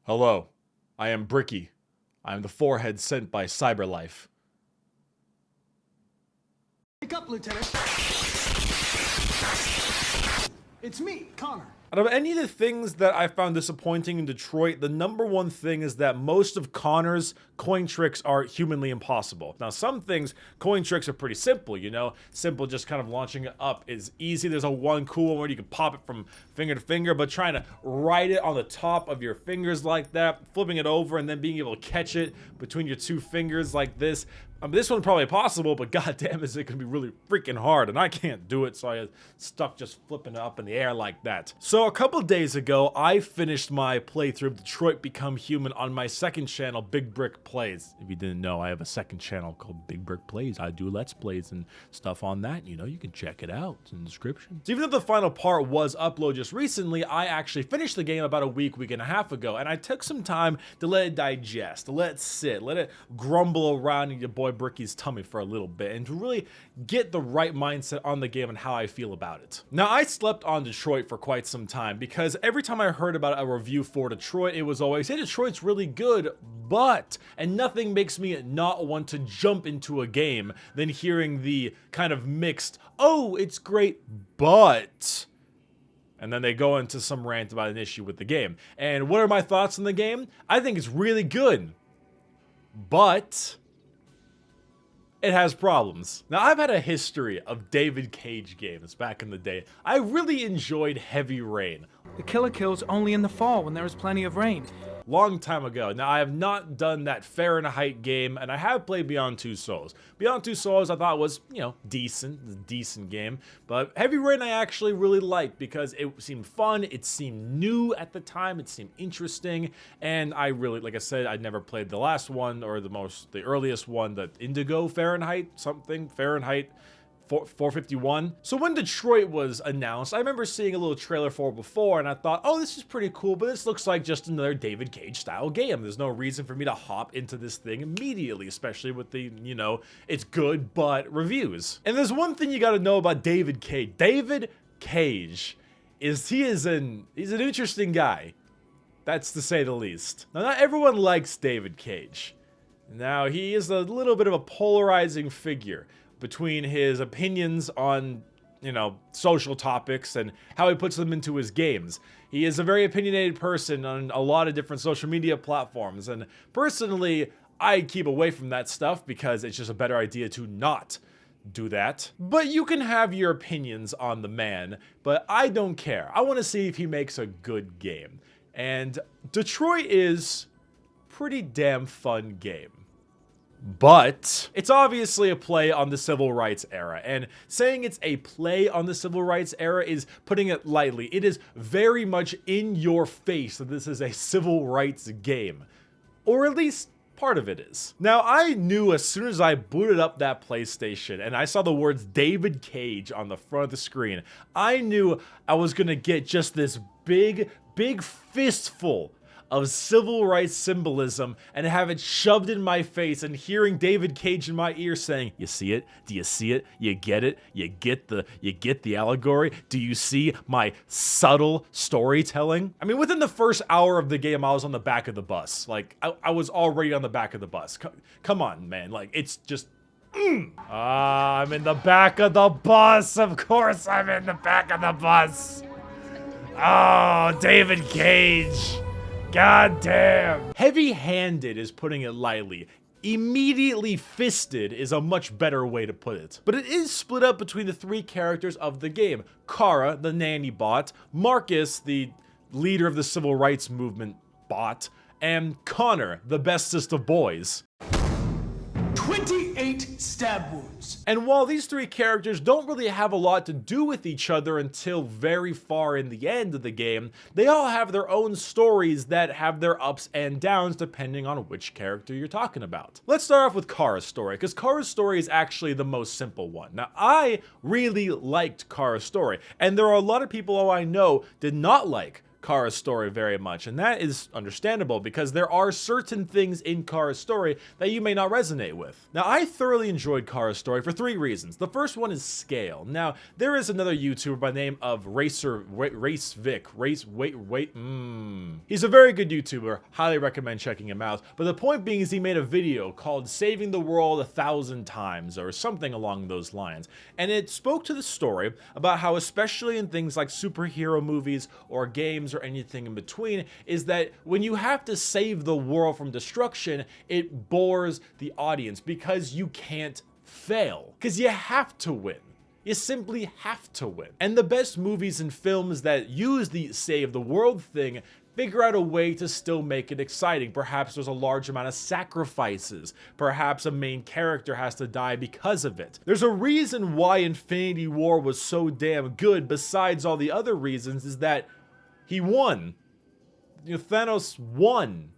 Hello, I am Bricky. I am the forehead sent by Cyberlife. Wake up, Lieutenant. It's me, Connor. Out of any of the things that I found disappointing in Detroit, the number one thing is that most of Connor's coin tricks are humanly impossible. Now, some things, coin tricks are pretty simple, you know? Simple, just kind of launching it up is easy. There's a one cool one where you can pop it from finger to finger, but trying to ride it on the top of your fingers like that, flipping it over, and then being able to catch it between your two fingers like this. This one's probably possible, but goddamn is it gonna be really freaking hard, and I can't do it, so I stuck just flipping it up in the air like that. So a couple days ago, I finished my playthrough of Detroit Become Human on my second channel, Big Brick Plays. If you didn't know, I have a second channel called Big Brick Plays. I do Let's Plays and stuff on that, you know, you can check it out. It's in the description. So even though the final part was uploaded just recently, I actually finished the game about a week and a half ago, and I took some time to let it digest, to let it sit, let it grumble around in your boy Bricky's tummy for a little bit, and to really get the right mindset on the game and how I feel about it. Now, I slept on Detroit for quite some time because every time I heard about a review for Detroit, it was always, hey, Detroit's really good, but, and nothing makes me not want to jump into a game than hearing the kind of mixed, oh, it's great, but... And then they go into some rant about an issue with the game. And what are my thoughts on the game? I think it's really good, but it has problems. Now, I've had a history of David Cage games back in the day. I really enjoyed Heavy Rain. The killer kills only in the fall when there is plenty of rain. Long time ago. Now, I have not done that Fahrenheit game, and I have played Beyond Two Souls. Beyond Two Souls I thought was, you know, decent. It's a decent game. But Heavy Rain I actually really liked because it seemed fun, it seemed new at the time, it seemed interesting, and I really, like I said, I'd never played the last one, or the earliest one, the Indigo Fahrenheit, something, Fahrenheit 451. So when Detroit was announced, I remember seeing a little trailer for it before, and I thought, oh, this is pretty cool, but this looks like just another David Cage style game. There's no reason for me to hop into this thing immediately, especially with the, you know, it's good, but reviews. And there's one thing you gotta know about David Cage. David Cage he's an interesting guy. That's to say the least. Now, not everyone likes David Cage. Now, he is a little bit of a polarizing figure between his opinions on, you know, social topics and how he puts them into his games. He is a very opinionated person on a lot of different social media platforms, and personally, I keep away from that stuff because it's just a better idea to not do that. But you can have your opinions on the man, but I don't care. I want to see if he makes a good game. And Detroit is a pretty damn fun game. But it's obviously a play on the civil rights era, and saying it's a play on the civil rights era is putting it lightly. It is very much in your face that this is a civil rights game, or at least part of it is. Now, I knew as soon as I booted up that PlayStation and I saw the words David Cage on the front of the screen, I knew I was gonna get just this big fistful of civil rights symbolism and have it shoved in my face, and hearing David Cage in my ear saying, you see it? Do you see it? You get it? You get the allegory? Do you see my subtle storytelling? I mean, within the first hour of the game, I was on the back of the bus. Like, I was already on the back of the bus. Come on, man. Like, it's just... I'm in the back of the bus. Of course I'm in the back of the bus. Oh, David Cage. God damn. Heavy-handed is putting it lightly. immediately fisted is a much better way to put it. But it is split up between the three characters of the game. Cara, the nanny bot, Marcus, the leader of the civil rights movement bot, and Connor, the bestest of boys. 28 stab wounds. And while these three characters don't really have a lot to do with each other until very far in the end of the game, they all have their own stories that have their ups and downs depending on which character you're talking about. Let's start off with Cara's story, because Cara's story is actually the most simple one. Now, I really liked Cara's story, and there are a lot of people who I know did not like Cara's story very much, and that is understandable because there are certain things in Cara's story that you may not resonate with. Now, I thoroughly enjoyed Cara's story for three reasons. The first one is scale. Now, there is another YouTuber by the name of He's a very good YouTuber, highly recommend checking him out, but the point being is he made a video called Saving the World 1,000 Times, or something along those lines, and it spoke to the story about how, especially in things like superhero movies or games or anything in between, is that when you have to save the world from destruction, it bores the audience because you can't fail. Because you have to win. You simply have to win. And the best movies and films that use the save the world thing figure out a way to still make it exciting. Perhaps there's a large amount of sacrifices. Perhaps a main character has to die because of it. There's a reason why Infinity War was so damn good, besides all the other reasons, is that he won. Thanos won.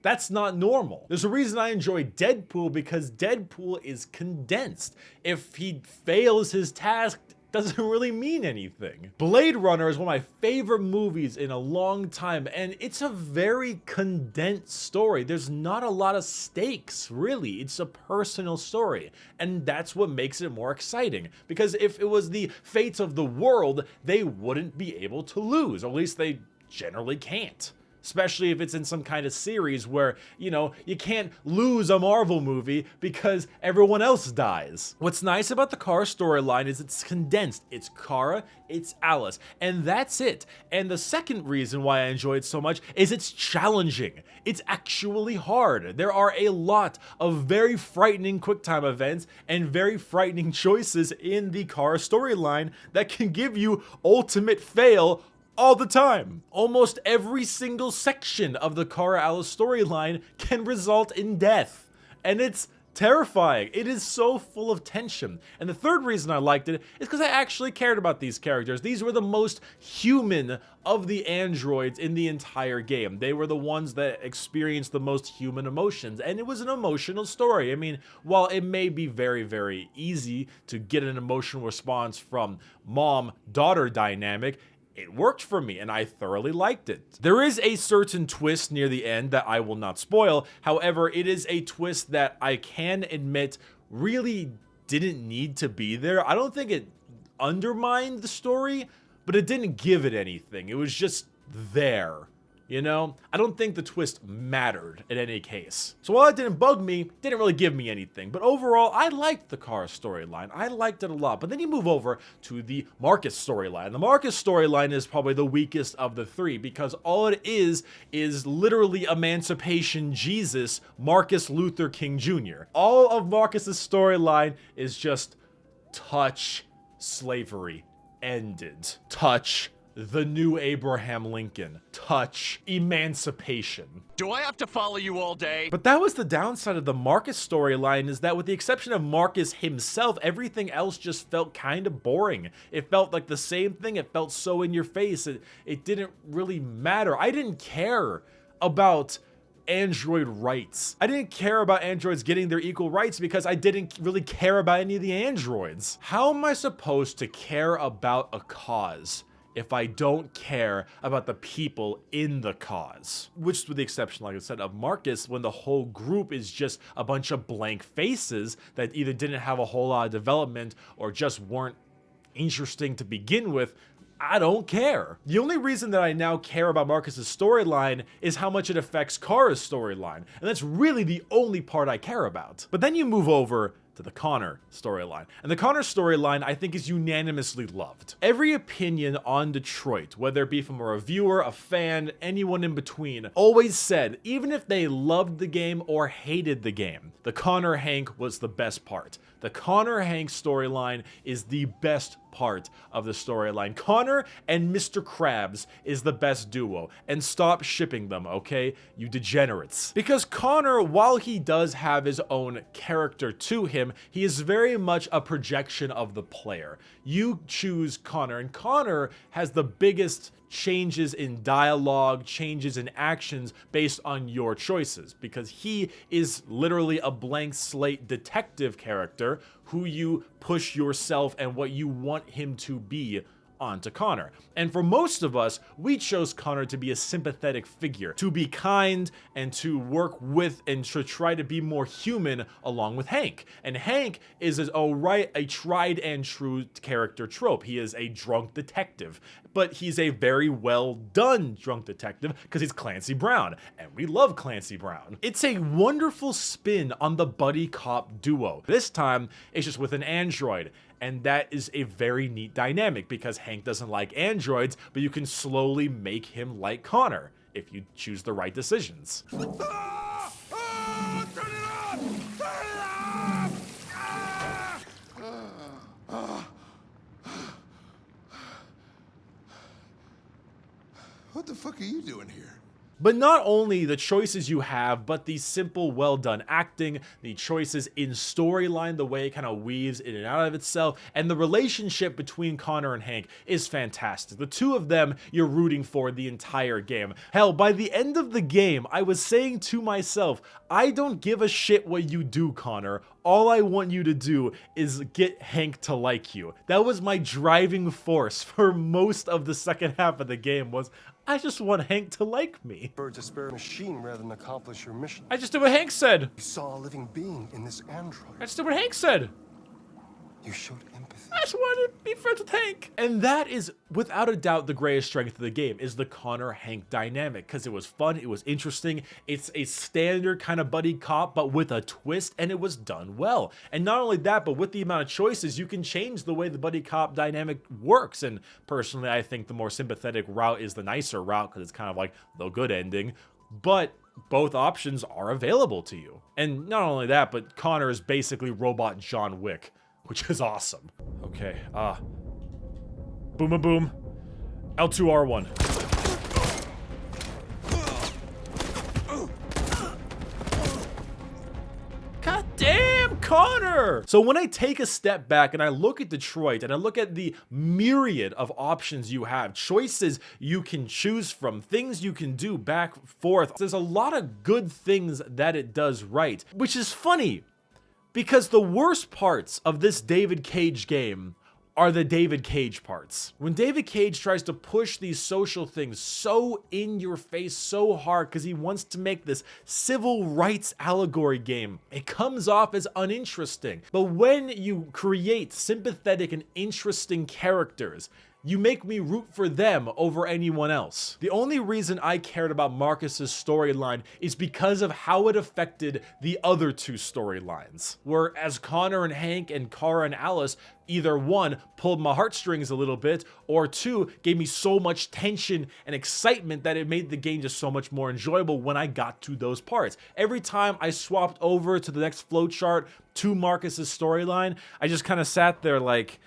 That's not normal. There's a reason I enjoy Deadpool, because Deadpool is condensed. If he fails his task, it doesn't really mean anything. Blade Runner is one of my favorite movies in a long time, and it's a very condensed story. There's not a lot of stakes, really. It's a personal story, and that's what makes it more exciting. Because if it was the fate of the world, they wouldn't be able to lose, or at least they generally can't. Especially if it's in some kind of series where, you can't lose a Marvel movie because everyone else dies. What's nice about the Cara storyline is it's condensed. It's Cara, it's Alice, and that's it. And the second reason why I enjoy it so much is it's challenging. It's actually hard. There are a lot of very frightening QuickTime events and very frightening choices in the Cara storyline that can give you ultimate fail all the time. Almost every single section of the Cara Alice storyline can result in death, and it's terrifying. It is so full of tension. And the third reason I liked it is because I actually cared about these characters. These were the most human of the androids in the entire game. They were the ones that experienced the most human emotions, and it was an emotional story. I mean, while it may be very, very easy to get an emotional response from mom-daughter dynamic, it worked for me, and I thoroughly liked it. There is a certain twist near the end that I will not spoil. However, it is a twist that I can admit really didn't need to be there. I don't think it undermined the story, but it didn't give it anything. It was just there. I don't think the twist mattered in any case. So while it didn't bug me, it didn't really give me anything. But overall, I liked the Cara storyline. I liked it a lot. But then you move over to the Marcus storyline. The Marcus storyline is probably the weakest of the three, because all it is literally Emancipation Jesus, Marcus Luther King Jr. All of Marcus's storyline is just touch slavery ended. Touch the new Abraham Lincoln. Touch emancipation. Do I have to follow you all day? But that was the downside of the Marcus storyline, is that with the exception of Marcus himself, everything else just felt kind of boring. It felt like the same thing. It felt so in your face. It didn't really matter. I didn't care about android rights. I didn't care about androids getting their equal rights because I didn't really care about any of the androids. How am I supposed to care about a cause if I don't care about the people in the cause? Which, with the exception, like I said, of Marcus, when the whole group is just a bunch of blank faces that either didn't have a whole lot of development or just weren't interesting to begin with, I don't care. The only reason that I now care about Marcus's storyline is how much it affects Cara's storyline, and that's really the only part I care about. But then you move over to the Connor storyline. And the Connor storyline, I think, is unanimously loved. Every opinion on Detroit, whether it be from a reviewer, a fan, anyone in between, always said, even if they loved the game or hated the game, the Connor Hank was the best part. The Connor Hank storyline is the best part of the storyline. Connor and Mr. Krabs is the best duo, and stop shipping them, okay, you degenerates. Because Connor, while he does have his own character to him, he is very much a projection of the player. You choose Connor, and Connor has the biggest changes in dialogue, changes in actions based on your choices, because he is literally a blank slate detective character who you push yourself and what you want him to be onto Connor. And for most of us, we chose Connor to be a sympathetic figure, to be kind and to work with and to try to be more human along with Hank. And Hank is a tried and true character trope. He is a drunk detective, but he's a very well done drunk detective because he's Clancy Brown, and we love Clancy Brown. It's a wonderful spin on the buddy cop duo. This time, it's just with an android. And that is a very neat dynamic because Hank doesn't like androids, but you can slowly make him like Connor if you choose the right decisions. Turn it off! Turn it off! What the fuck are you doing here? But not only the choices you have, but the simple, well-done acting, the choices in storyline, the way it kind of weaves in and out of itself, and the relationship between Connor and Hank is fantastic. The two of them you're rooting for the entire game. Hell, by the end of the game, I was saying to myself, I don't give a shit what you do, Connor. All I want you to do is get Hank to like you. That was my driving force for most of the second half of the game was, I just want Hank to like me. To spare a machine rather than accomplish your mission. I just did what Hank said. You saw a living being in this android. I just did what Hank said. You showed empathy. I just wanted to be friends with Hank. And that is, without a doubt, the greatest strength of the game, is the Connor-Hank dynamic, because it was fun, it was interesting, it's a standard kind of buddy cop, but with a twist, and it was done well. And not only that, but with the amount of choices, you can change the way the buddy cop dynamic works, and personally, I think the more sympathetic route is the nicer route, because it's kind of like the good ending, but both options are available to you. And not only that, but Connor is basically robot John Wick, which is awesome. Okay, boom, boom, L2R1. God damn, Connor! So when I take a step back and I look at Detroit and I look at the myriad of options you have, choices you can choose from, things you can do back, forth, there's a lot of good things that it does right, which is funny. Because the worst parts of this David Cage game are the David Cage parts. When David Cage tries to push these social things so in your face, so hard, because he wants to make this civil rights allegory game, it comes off as uninteresting. But when you create sympathetic and interesting characters, you make me root for them over anyone else. The only reason I cared about Marcus's storyline is because of how it affected the other two storylines. Whereas Connor and Hank and Cara and Alice, either one, pulled my heartstrings a little bit, or two, gave me so much tension and excitement that it made the game just so much more enjoyable when I got to those parts. Every time I swapped over to the next flowchart to Marcus's storyline, I just kind of sat there like,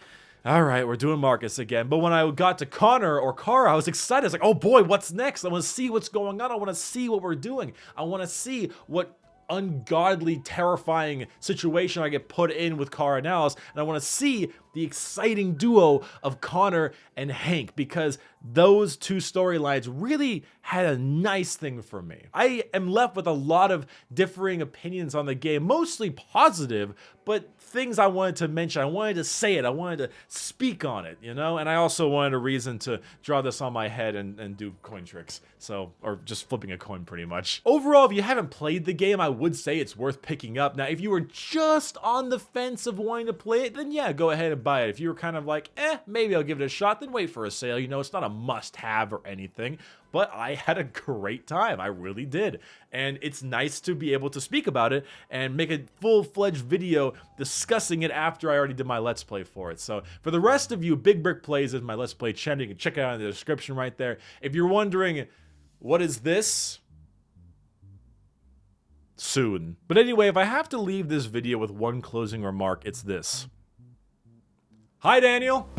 all right, we're doing Marcus again. But when I got to Connor or Cara, I was excited. I was like, oh boy, what's next? I want to see what's going on. I want to see what we're doing. I want to see what ungodly, terrifying situation I get put in with Cara and Alice. And I want to see the exciting duo of Connor and Hank, because those two storylines really had a nice thing for me. I am left with a lot of differing opinions on the game, mostly positive, but things I wanted to mention. I wanted to say it. I wanted to speak on it, you know? And I also wanted a reason to draw this on my head and do coin tricks. So, or just flipping a coin pretty much. Overall, if you haven't played the game, I would say it's worth picking up. Now, if you were just on the fence of wanting to play it, then yeah, go ahead and buy it. If you were kind of like, maybe I'll give it a shot, then wait for a sale. You know, it's not a must-have or anything. But I had a great time. I really did. And it's nice to be able to speak about it and make a full-fledged video discussing it after I already did my Let's Play for it. So for the rest of you, Big Brick Plays is my Let's Play channel. You can check it out in the description right there. If you're wondering, what is this? Soon. But anyway, if I have to leave this video with one closing remark, it's this. Hi, Daniel.